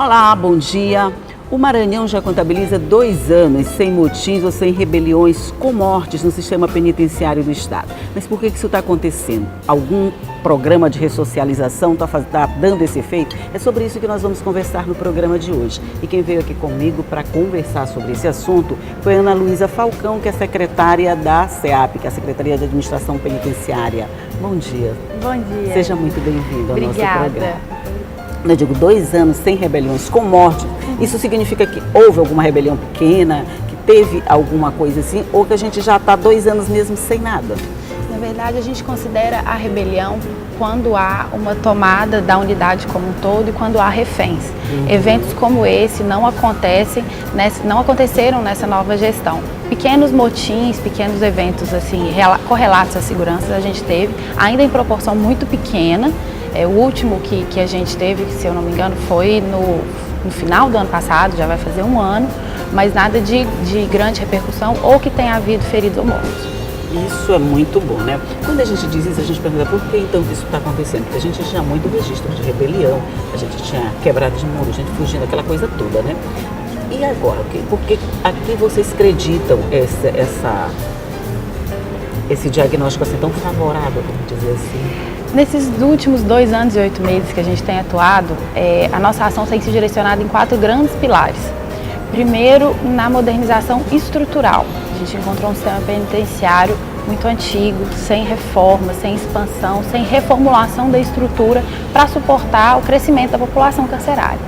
Olá, bom dia. O Maranhão já contabiliza 2 anos sem motins ou sem rebeliões com mortes no sistema penitenciário do Estado. Mas por que isso está acontecendo? Algum programa de ressocialização está dando esse efeito? É sobre isso que nós vamos conversar no programa de hoje. E quem veio aqui comigo para conversar sobre esse assunto foi Ana Luísa Falcão, que é secretária da SEAP, que é a Secretaria de Administração Penitenciária. Bom dia. Bom dia. Seja muito bem-vindo ao nosso Obrigada. programa. Eu digo 2 anos sem rebeliões com morte, isso significa que houve alguma rebelião pequena, que teve alguma coisa assim, ou que a gente já está 2 anos mesmo sem nada? Na verdade, a gente considera a rebelião quando há uma tomada da unidade como um todo e quando há reféns. Eventos como esse não aconteceram nessa nova gestão. Pequenos motins, pequenos eventos assim, correlatos à segurança a gente teve, ainda em proporção muito pequena. O último que a gente teve, se eu não me engano, foi no final do ano passado, já vai fazer 1 ano, mas nada de grande repercussão ou que tenha havido feridos ou mortos. Isso é muito bom, né? Quando a gente diz isso, a gente pergunta por que então que isso está acontecendo? Porque a gente tinha muito registro de rebelião, a gente tinha quebrado de muro, gente fugindo, aquela coisa toda, né? E agora, por que aqui vocês acreditam esse diagnóstico assim tão favorável, vamos dizer assim? Nesses últimos 2 anos e 8 meses que a gente tem atuado, a nossa ação tem se direcionado em 4 grandes pilares. Primeiro, na modernização estrutural. A gente encontrou um sistema penitenciário muito antigo, sem reforma, sem expansão, sem reformulação da estrutura para suportar o crescimento da população carcerária.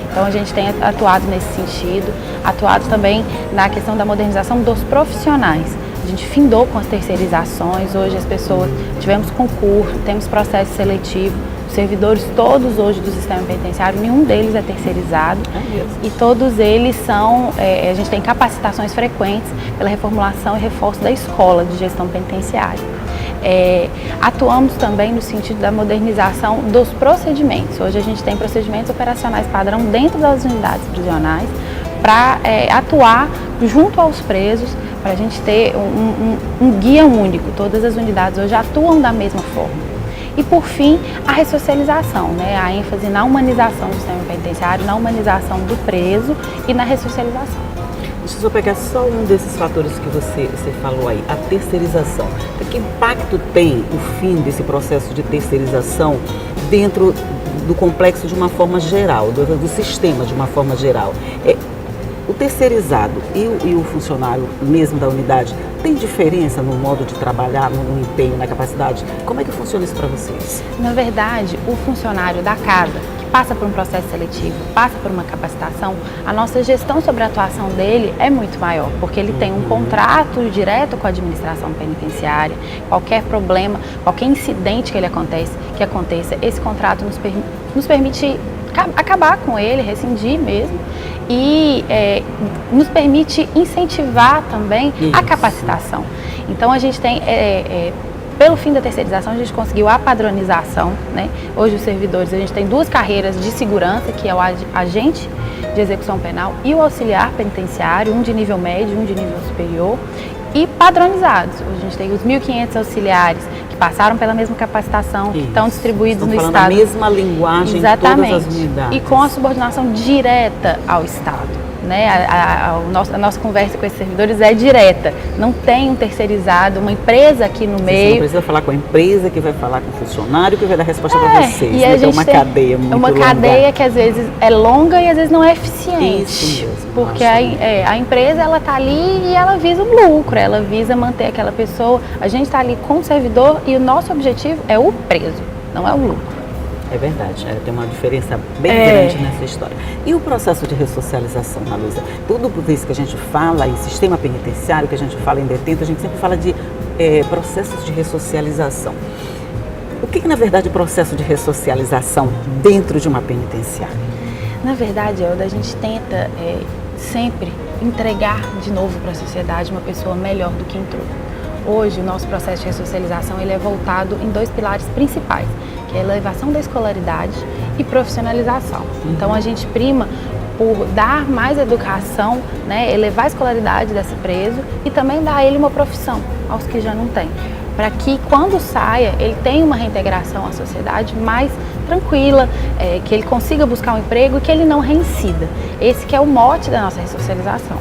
Então a gente tem atuado nesse sentido, atuado também na questão da modernização dos profissionais. A gente findou com as terceirizações, hoje as pessoas, tivemos concurso, temos processo seletivo, os servidores todos hoje do sistema penitenciário, nenhum deles é terceirizado e todos eles são, a gente tem capacitações frequentes pela reformulação e reforço da escola de gestão penitenciária. Atuamos também no sentido da modernização dos procedimentos. Hoje a gente tem procedimentos operacionais padrão dentro das unidades prisionais para atuar junto aos presos, para a gente ter um guia único. Todas as unidades hoje atuam da mesma forma. E por fim, a ressocialização, né? A ênfase na humanização do sistema penitenciário, na humanização do preso e na ressocialização. Deixa eu só pegar só um desses fatores que você falou aí, a terceirização. Que impacto tem o fim desse processo de terceirização dentro do complexo de uma forma geral, do sistema de uma forma geral? O terceirizado e o funcionário mesmo da unidade tem diferença no modo de trabalhar, no empenho, na capacidade? Como é que funciona isso para vocês? Na verdade, o funcionário da casa, que passa por um processo seletivo, passa por uma capacitação, a nossa gestão sobre a atuação dele é muito maior, porque ele tem um contrato direto com a administração penitenciária. Qualquer problema, qualquer incidente que aconteça, esse contrato nos permite acabar com ele, rescindir mesmo, e nos permite incentivar também a capacitação. Então a gente tem, pelo fim da terceirização, a gente conseguiu a padronização, né? Hoje os servidores, a gente tem 2 carreiras de segurança, que é o agente de execução penal e o auxiliar penitenciário, um de nível médio, um de nível superior, e padronizados. Hoje a gente tem os 1.500 auxiliares que passaram pela mesma capacitação, que estão distribuídos no Estado. A mesma linguagem. Exatamente. Em todas as unidades. E com a subordinação direta ao Estado. Né? A nossa conversa com esses servidores é direta, não tem um terceirizado, uma empresa aqui no meio. Você não precisa falar com a empresa que vai falar com o funcionário que vai dar resposta para vocês. E a gente é uma cadeia muito longa. É uma cadeia que às vezes é longa e às vezes não é eficiente. Isso mesmo. Porque a empresa ela está ali e ela visa o lucro, ela visa manter aquela pessoa. A gente está ali com o servidor e o nosso objetivo é o preso, não é o lucro. É verdade, tem uma diferença bem grande nessa história. E o processo de ressocialização, Ana Luísa? Tudo isso que a gente fala em sistema penitenciário, que a gente fala em detento, a gente sempre fala de processos de ressocialização. O que na verdade é processo de ressocialização dentro de uma penitenciária? Na verdade, Elda, a gente tenta sempre entregar de novo para a sociedade uma pessoa melhor do que entrou. Hoje, o nosso processo de ressocialização ele é voltado em 2 pilares principais, que é a elevação da escolaridade e profissionalização. Então, a gente prima por dar mais educação, né, elevar a escolaridade desse preso e também dar a ele uma profissão, aos que já não têm. para que quando saia ele tenha uma reintegração à sociedade mais tranquila, que ele consiga buscar um emprego e que ele não reincida. Esse que é o mote da nossa ressocialização.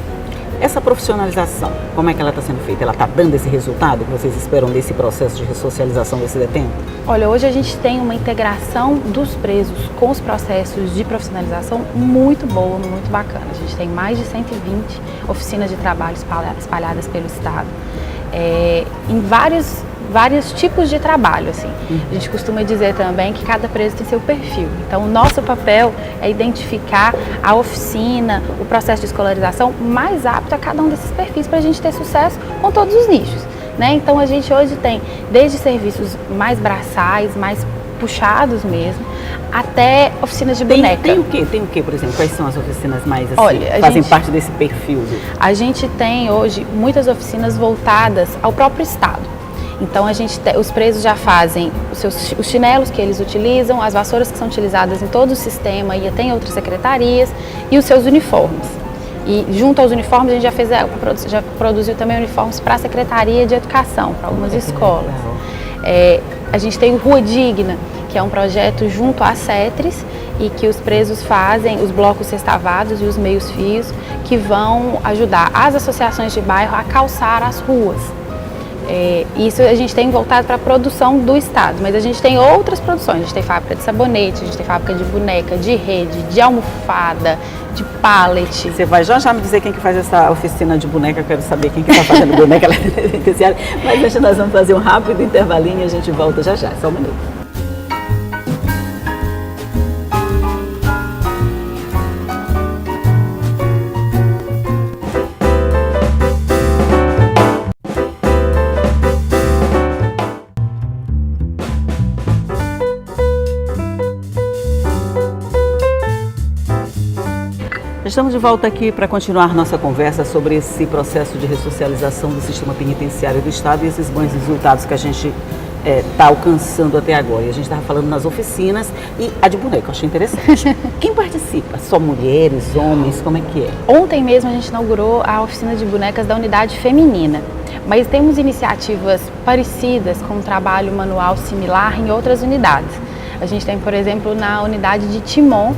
Essa profissionalização, como é que ela está sendo feita? Ela está dando esse resultado que vocês esperam desse processo de ressocialização desse detento? Olha, hoje a gente tem uma integração dos presos com os processos de profissionalização muito boa, muito bacana. A gente tem mais de 120 oficinas de trabalho espalhadas pelo Estado, em vários tipos de trabalho, assim. A gente costuma dizer também que cada preso tem seu perfil. Então, o nosso papel é identificar a oficina, o processo de escolarização mais apto a cada um desses perfis para a gente ter sucesso com todos os nichos, né? Então, a gente hoje tem desde serviços mais braçais, mais puxados mesmo, até oficinas de boneca. Tem o quê, por exemplo? Quais são as oficinas mais assim, Olha, fazem parte desse perfil? A gente tem hoje muitas oficinas voltadas ao próprio Estado. Então os presos já fazem os chinelos que eles utilizam, as vassouras que são utilizadas em todo o sistema e até em outras secretarias, e os seus uniformes. E junto aos uniformes a gente já produziu também uniformes para a Secretaria de Educação, para algumas escolas. A gente tem o Rua Digna, que é um projeto junto à CETRES e que os presos fazem os blocos sextavados e os meios fios que vão ajudar as associações de bairro a calçar as ruas. Isso a gente tem voltado para a produção do Estado, mas a gente tem outras produções. A gente tem fábrica de sabonete, a gente tem fábrica de boneca, de rede, de almofada, de pallet. Você vai já me dizer quem que faz essa oficina de boneca, eu quero saber quem que está fazendo boneca lá na penitenciária. Mas antes nós vamos fazer um rápido intervalinho e a gente volta já, só um minuto. Estamos de volta aqui para continuar nossa conversa sobre esse processo de ressocialização do sistema penitenciário do Estado e esses bons resultados que a gente está alcançando até agora. E a gente estava falando nas oficinas e a de boneca, eu achei interessante. Quem participa? Só mulheres, homens, como é que é? Ontem mesmo a gente inaugurou a oficina de bonecas da unidade feminina, mas temos iniciativas parecidas com um trabalho manual similar em outras unidades. A gente tem, por exemplo, na unidade de Timon,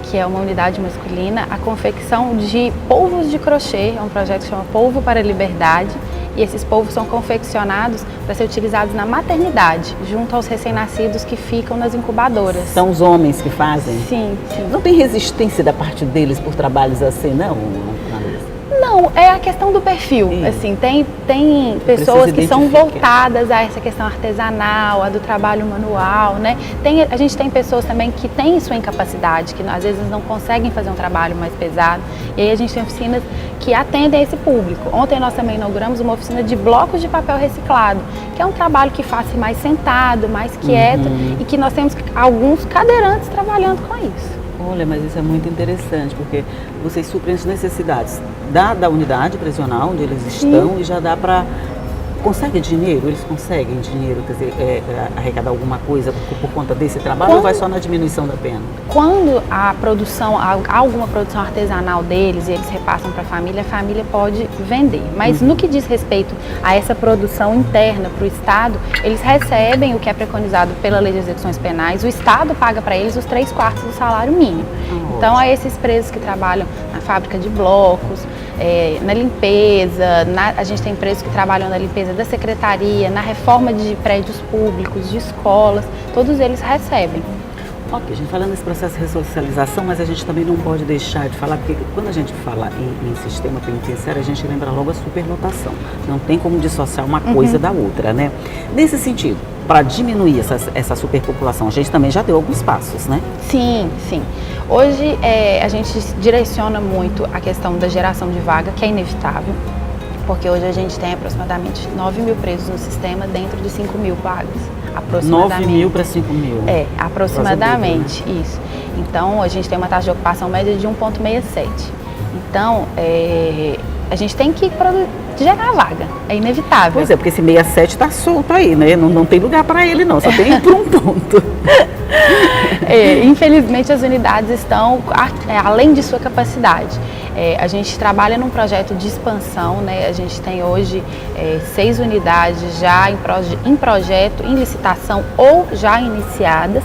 que é uma unidade masculina, a confecção de polvos de crochê, é um projeto que chama Polvo para a Liberdade, e esses polvos são confeccionados para ser utilizados na maternidade, junto aos recém-nascidos que ficam nas incubadoras. São os homens que fazem? Sim, sim. Não tem resistência da parte deles por trabalhos assim, não? Não, é a questão do perfil. Assim, tem pessoas que são voltadas a essa questão artesanal, a do trabalho manual, né? A gente tem pessoas também que têm sua incapacidade, que às vezes não conseguem fazer um trabalho mais pesado. E aí a gente tem oficinas que atendem a esse público. Ontem nós também inauguramos uma oficina de blocos de papel reciclado, que é um trabalho que faz mais sentado, mais quieto, e que nós temos alguns cadeirantes trabalhando com isso. Olha, mas isso é muito interessante, porque vocês suprem as necessidades da unidade prisional, onde eles estão, e já dá para... Consegue dinheiro? Eles conseguem dinheiro, quer dizer, arrecadar alguma coisa por conta desse trabalho ou vai só na diminuição da pena? Quando há alguma produção artesanal deles e eles repassam para a família pode vender. Mas no que diz respeito a essa produção interna para o Estado, eles recebem o que é preconizado pela Lei de Execuções Penais, o Estado paga para eles os 3/4 do salário mínimo. Então, a esses presos que trabalham na fábrica de blocos, na limpeza, a gente tem presos que trabalham na limpeza da secretaria, na reforma de prédios públicos, de escolas, todos eles recebem. Ok, a gente falando nesse processo de ressocialização, mas a gente também não pode deixar de falar, porque quando a gente fala em sistema penitenciário, a gente lembra logo a superlotação. Não tem como dissociar uma coisa da outra, né? Nesse sentido, para diminuir essa superpopulação, a gente também já deu alguns passos, né? Sim, sim. Hoje a gente direciona muito a questão da geração de vaga, que é inevitável, porque hoje a gente tem aproximadamente 9 mil presos no sistema dentro de 5 mil vagas. 9 mil para 5 mil? Aproximadamente, isso. Então, a gente tem uma taxa de ocupação média de 1,67. Então, a gente tem que gerar vaga, é inevitável. Pois é, porque esse 67 está solto aí, né? Não tem lugar para ele não, só tem por um ponto. Infelizmente as unidades estão além de sua capacidade. A gente trabalha num projeto de expansão, né? A gente tem hoje 6 unidades já em projeto, em licitação ou já iniciadas,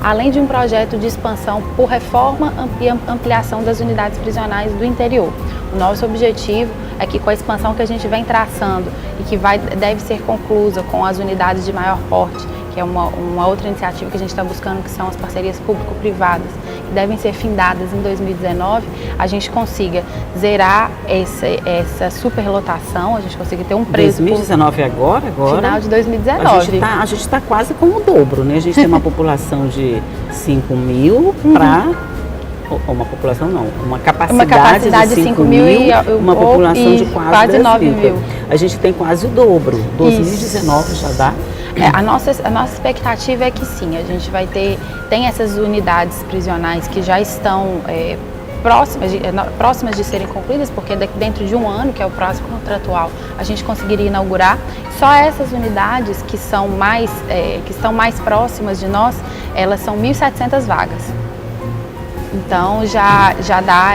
além de um projeto de expansão por reforma e ampliação das unidades prisionais do interior. O nosso objetivo é que com a expansão que a gente vem traçando e que deve ser conclusa com as unidades de maior porte, que é uma outra iniciativa que a gente está buscando, que são as parcerias público-privadas, que devem ser findadas em 2019, a gente consiga zerar essa superlotação, a gente consiga ter um preço... 2019 agora? Final de 2019. A gente está quase com o dobro, né? A gente tem uma população de 5 mil para... Uma população não, uma capacidade de 5 mil e uma população de quase 9 mil. A gente tem quase o dobro, 2019 já dá. A nossa expectativa é que sim, a gente vai tem essas unidades prisionais que já estão próximas de serem concluídas, porque dentro de um ano, que é o prazo contratual, a gente conseguiria inaugurar. Só essas unidades que estão mais próximas de nós, elas são 1.700 vagas. Então já dá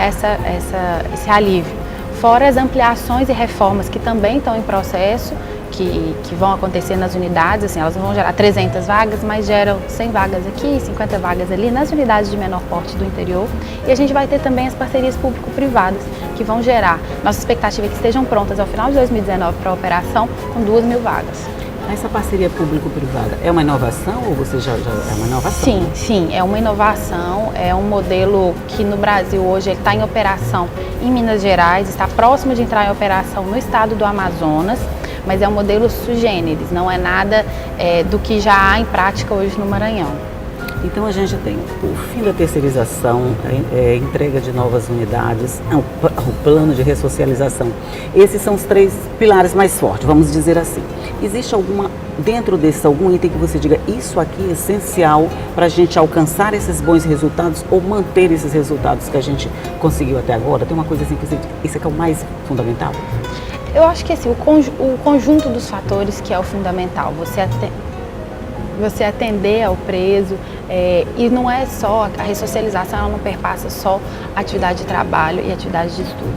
esse alívio. Fora as ampliações e reformas que também estão em processo, que vão acontecer nas unidades, assim, elas vão gerar 300 vagas, mas geram 100 vagas aqui, 50 vagas ali nas unidades de menor porte do interior. E a gente vai ter também as parcerias público-privadas, que vão gerar. Nossa expectativa é que estejam prontas ao final de 2019 para a operação, com 2.000 vagas. Essa parceria público-privada é uma inovação ou você já é uma inovação? Sim, sim, é uma inovação, é um modelo que no Brasil hoje está em operação em Minas Gerais, está próximo de entrar em operação no estado do Amazonas, mas é um modelo sui generis, não é nada do que já há em prática hoje no Maranhão. Então a gente tem o fim da terceirização, a entrega de novas unidades, o plano de ressocialização. Esses são os 3 pilares mais fortes, vamos dizer assim. Existe dentro desse algum item que você diga, isso aqui é essencial para a gente alcançar esses bons resultados ou manter esses resultados que a gente conseguiu até agora? Tem uma coisa assim que isso aqui é o mais fundamental? Eu acho que assim, o conjunto dos fatores que é o fundamental, você atender ao preso, e não é só, a ressocialização ela não perpassa só atividade de trabalho e atividade de estudo.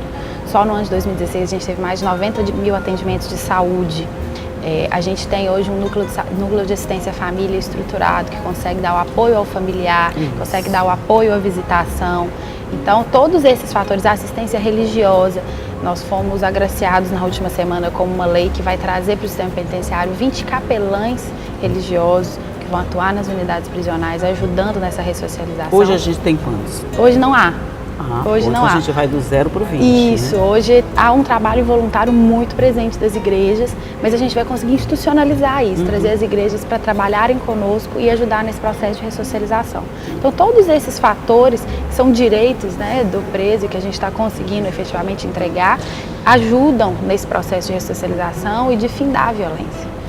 Só no ano de 2016 a gente teve mais de 90 mil atendimentos de saúde. A gente tem hoje um núcleo de assistência à família estruturado, que consegue dar o apoio ao familiar, consegue dar o apoio à visitação. Então, todos esses fatores, a assistência religiosa, nós fomos agraciados na última semana com uma lei que vai trazer para o sistema penitenciário 20 capelães religiosos que vão atuar nas unidades prisionais, ajudando nessa ressocialização. Hoje a gente tem quantos? Hoje não há. Hoje não há. A gente vai do 0 para o 20. Isso, né? Hoje há um trabalho voluntário muito presente das igrejas, mas a gente vai conseguir institucionalizar isso, trazer as igrejas para trabalharem conosco e ajudar nesse processo de ressocialização. Então todos esses fatores, que são direitos, né, do preso que a gente está conseguindo efetivamente entregar, ajudam nesse processo de ressocialização e de findar a violência.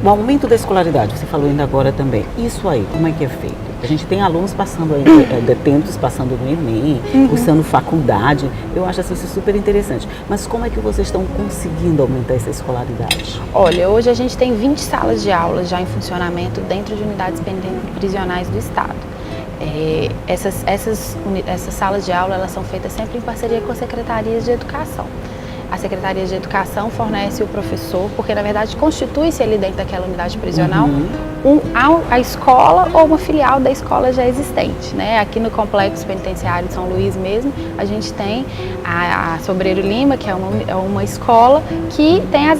O aumento da escolaridade, você falou ainda agora também, isso aí, como é que é feito? A gente tem alunos passando, detentos passando no Enem, cursando faculdade, eu acho assim, isso super interessante. Mas como é que vocês estão conseguindo aumentar essa escolaridade? Olha, hoje a gente tem 20 salas de aula já em funcionamento dentro de unidades prisionais do Estado. Essas salas de aula elas são feitas sempre em parceria com as secretarias de educação. A Secretaria de Educação fornece o professor, porque na verdade constitui-se ali dentro daquela unidade prisional a escola ou uma filial da escola já existente, né? Aqui no Complexo Penitenciário de São Luís mesmo, a gente tem a Sobreiro Lima, que é uma escola que tem as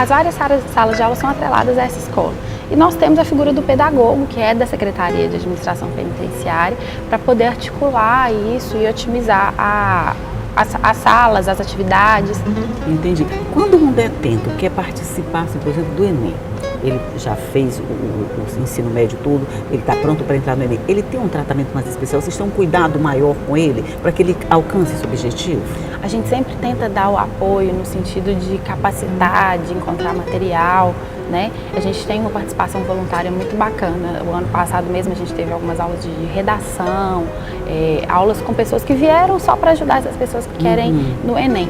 várias salas de aula são atreladas a essa escola. E nós temos a figura do pedagogo, que é da Secretaria de Administração Penitenciária, para poder articular isso e otimizar as salas, as atividades. Entendi. Quando um detento quer participar, por exemplo, do Enem, ele já fez o ensino médio todo, ele está pronto para entrar no Enem, ele tem um tratamento mais especial? Vocês têm um cuidado maior com ele para que ele alcance esse objetivo? A gente sempre tenta dar o apoio no sentido de capacitar, de encontrar material, né? A gente tem uma participação voluntária muito bacana. O ano passado mesmo a gente teve algumas aulas de redação, aulas com pessoas que vieram só para ajudar essas pessoas que querem no Enem.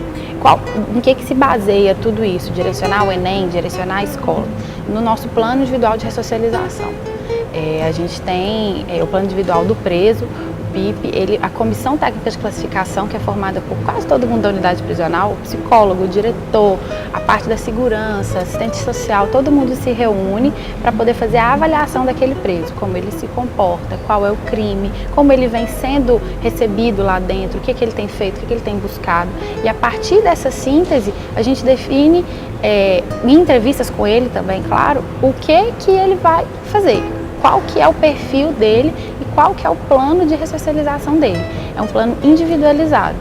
Em que se baseia tudo isso? Direcionar o Enem, direcionar a escola? No nosso plano individual de ressocialização. A gente tem o plano individual do preso, o PIP, a comissão técnica de classificação, que é formada por quase todo mundo da unidade prisional, o psicólogo, o diretor, a parte da segurança, assistente social, todo mundo se reúne para poder fazer a avaliação daquele preso, como ele se comporta, qual é o crime, como ele vem sendo recebido lá dentro, o que ele tem feito, o que ele tem buscado. E a partir dessa síntese, a gente define, em entrevistas com ele também, claro, o que ele vai fazer. Qual que é o perfil dele e qual que é o plano de ressocialização dele. É um plano individualizado.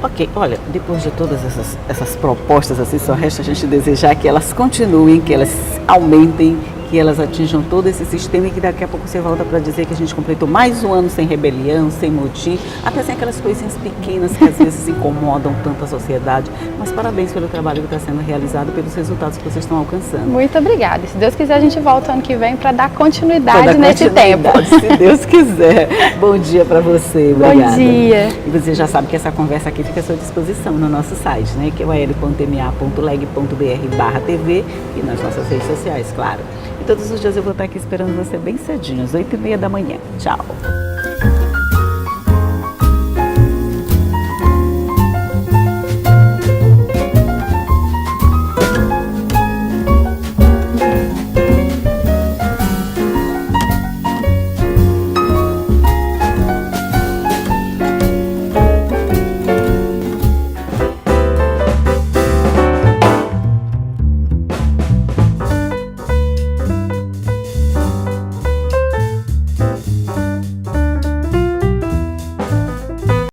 Ok, olha, depois de todas essas propostas, assim, só resta a gente desejar que elas continuem, que elas aumentem, que elas atinjam todo esse sistema e que daqui a pouco você volta para dizer que a gente completou mais um ano sem rebelião, sem motim, até sem aquelas coisinhas pequenas que às vezes incomodam tanto a sociedade. Mas parabéns pelo trabalho que está sendo realizado, pelos resultados que vocês estão alcançando. Muito obrigada. Se Deus quiser, a gente volta ano que vem para dar continuidade nesse tempo. Se Deus quiser. Bom dia para você. Obrigada. Bom dia. E você já sabe que essa conversa aqui fica à sua disposição no nosso site, né? Que é o ael.ma.leg.br/TV e nas nossas redes sociais, claro. E todos os dias eu vou estar aqui esperando você bem cedinho, às 8h30 da manhã. Tchau!